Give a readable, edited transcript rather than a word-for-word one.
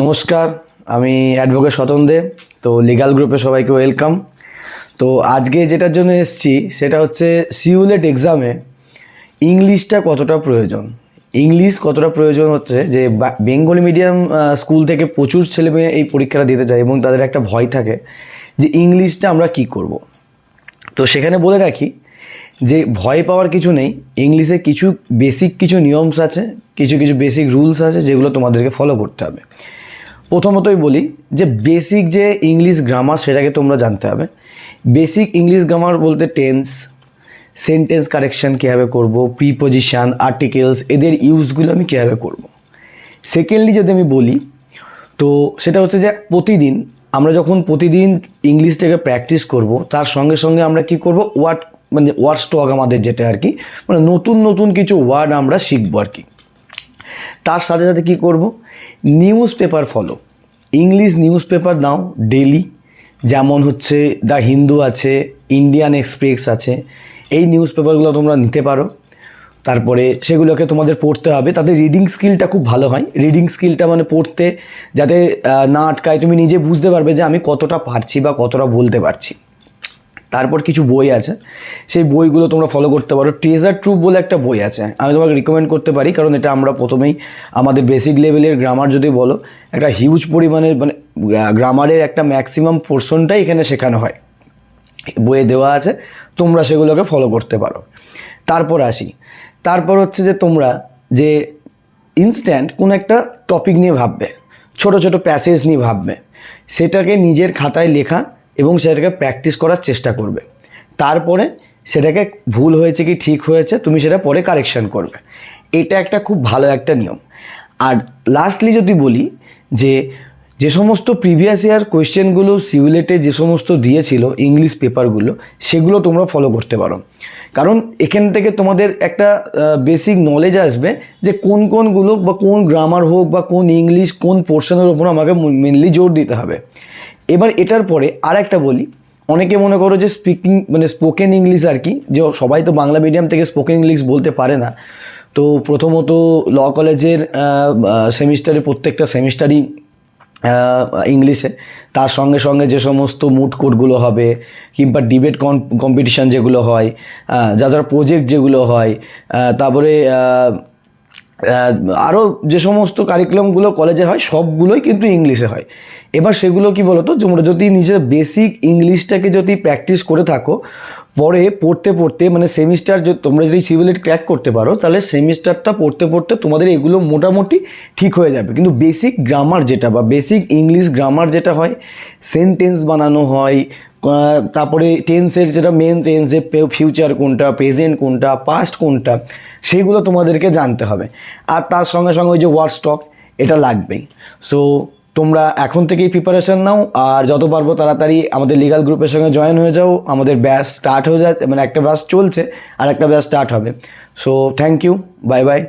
নমস্কার, আমি অ্যাডভোকেট স্বতন দে। তো লিগাল গ্রুপে সবাইকে ওয়েলকাম। তো আজকে যেটার জন্য এসেছি সেটা হচ্ছে সিউলেট এক্সামে ইংলিশটা কতটা প্রয়োজন। ইংলিশ কতটা প্রয়োজন হচ্ছে যে বেঙ্গলি মিডিয়াম স্কুল থেকে প্রচুর ছেলেমেয়ে এই পরীক্ষাটা দিতে যায় এবং তাদের একটা ভয় থাকে যে ইংলিশটা আমরা কি করব। তো সেখানে বলে রাখি যে ভয় পাওয়ার কিছু নেই। ইংলিশে কিছু বেসিক কিছু নিয়মস আছে, কিছু কিছু বেসিক রুলস আছে যেগুলো তোমাদেরকে ফলো করতে হবে। প্রথমতই বলি যে বেসিক যে ইংলিশ গ্রামার সেটাকে তোমরা জানতে হবে। বেসিক ইংলিশ গ্রামার বলতে টেন্স, সেন্টেন্স কারেকশান কীভাবে করব, প্রিপোজিশান, আর্টিকেলস, এদের ইউজগুলো আমি কীভাবে করব। সেকেন্ডলি যদি আমি বলি তো সেটা হচ্ছে যে প্রতিদিন আমরা যখন প্রতিদিন ইংলিশটাকে প্র্যাকটিস করব তার সঙ্গে সঙ্গে আমরা কি করব, ওয়ার্ড স্টক আমাদের যেটা আর কি, মানে নতুন নতুন কিছু ওয়ার্ড আমরা শিখবো আর কি। তার সাথে সাথে কী করব, newspaper follow, English newspaper now daily. যেমন হচ্ছে দ্য হিন্দু আছে, ইন্ডিয়ান এক্সপ্রেস আছে, এই নিউজ পেপারগুলো তোমরা নিতে পারো। তারপরে সেগুলোকে তোমাদের পড়তে হবে, তাতে রিডিং স্কিলটা খুব ভালো হয়। রিডিং স্কিলটা মানে পড়তে যাতে না আটকায়, তুমি নিজে বুঝতে পারবে যে আমি কতটা পারছি বা কতটা বলতে পারছি। তারপর কিছু বই আছে, সেই বইগুলো তোমরা ফলো করতে পারো। ট্রেজার ট্রুপ বলে একটা বই আছে, আমি তোমাকে রিকমেন্ড করতে পারি, কারণ এটা আমরা প্রথমেই আমাদের বেসিক লেভেলের গ্রামার যদি বলো, একটা হিউজ পরিমাণের মানে গ্রামারের একটা ম্যাক্সিমাম পোর্শনটাই এখানে শেখানো হয়, বইয়ে দেওয়া আছে, তোমরা সেগুলোকে ফলো করতে পারো। তারপর হচ্ছে যে তোমরা যে ইনস্ট্যান্ট কোনো একটা টপিক নিয়ে ভাববে, ছোট ছোট প্যাসেজ নিয়ে ভাববে, সেটাকে নিজের খাতায় লেখা এবং সেটাকে প্র্যাকটিস করার চেষ্টা করবে। তারপরে সেটাকে ভুল হয়েছে কি ঠিক হয়েছে তুমি সেটা পরে কারেকশান করবে। এটা একটা খুব ভালো একটা নিয়ম। আর লাস্টলি যদি বলি যে সমস্ত প্রিভিয়াস ইয়ার কোয়েশ্চেনগুলো সিউলেটে যে সমস্ত দিয়েছিল ইংলিশ পেপারগুলো, সেগুলো তোমরা ফলো করতে পারো। কারণ এখান থেকে তোমাদের একটা বেসিক নলেজ আসবে যে কোন কোনগুলো বা কোন গ্রামার হোক বা কোন ইংলিশ কোন পোর্শনের ওপর আমাকে মেনলি জোর দিতে হবে। এবার এটার পরে আর একটা বলি, অনেকে মনে করো যে স্পোকেন ইংলিশ আর কি, যে সবাই তো বাংলা মিডিয়াম থেকে স্পোকেন ইংলিশ বলতে পারে না। তো প্রথমত ল কলেজের সেমিস্টারে প্রত্যেকটা সেমিস্টারই ইংলিশে, তার সঙ্গে সঙ্গে যে সমস্ত মুড কোর্টগুলো হবে কিংবা ডিবেট কম্পিটিশান যেগুলো হয়, যারা প্রজেক্ট যেগুলো হয়, তারপরে আরও যে সমস্ত কারিকুলামগুলো কলেজে হয় সবগুলোই কিন্তু ইংলিশে হয়। এবার সেগুলো কি বলো তো, তোমরা যদি নিজের বেসিক ইংলিশটাকে যদি প্র্যাকটিস করে থাকো, পরে পড়তে পড়তে মানে সেমিস্টার তোমরা যদি সিভিলেট ক্র্যাক করতে পারো, তাহলে সেমিস্টারটা পড়তে পড়তে তোমাদের এগুলো মোটামুটি ঠিক হয়ে যাবে। কিন্তু বেসিক গ্রামার যেটা বা বেসিক ইংলিশ গ্রামার যেটা হয়, সেন্টেন্স বানানো হয়, তারপরে টেন্সের যেটা মেন টেন্সে ফিউচার কোনটা, প্রেজেন্ট কোনটা, পাস্ট কোনটা, সেগুলো তোমাদেরকে জানতে হবে। আর তার সঙ্গে সঙ্গে ওই যে ওয়ার্ড স্টক, এটা লাগবেই। সো তোমরা এখন থেকেই প্রিপারেশান নাও, আর যত পারবো তাড়াতাড়ি আমাদের লিগাল গ্রুপের সঙ্গে জয়েন হয়ে যাও। আমাদের ব্যাচ স্টার্ট হয়ে যায়, মানে একটা ব্যাচ চলছে আর একটা ব্যাচ স্টার্ট হবে। So thank you, bye by.